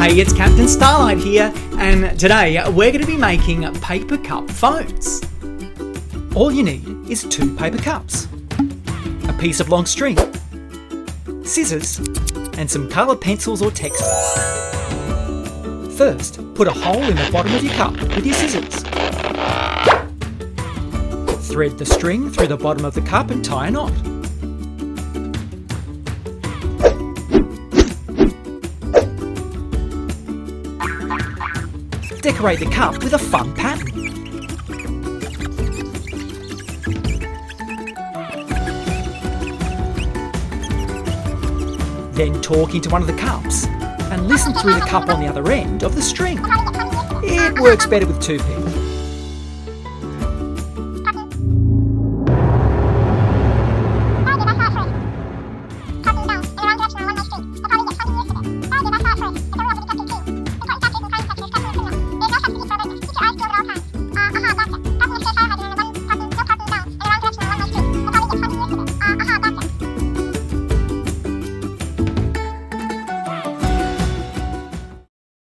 Hey, it's Captain Starlight here, and today we're going to be making paper cup phones. All you need is 2 paper cups, a piece of long string, scissors, and some coloured pencils or textiles. First, put a hole in the bottom of your cup with your scissors. Thread the string through the bottom of the cup and tie a knot. Decorate the cup with a fun pattern. Then talk into one of the cups and listen through the cup on the other end of the string. It works better with 2 people.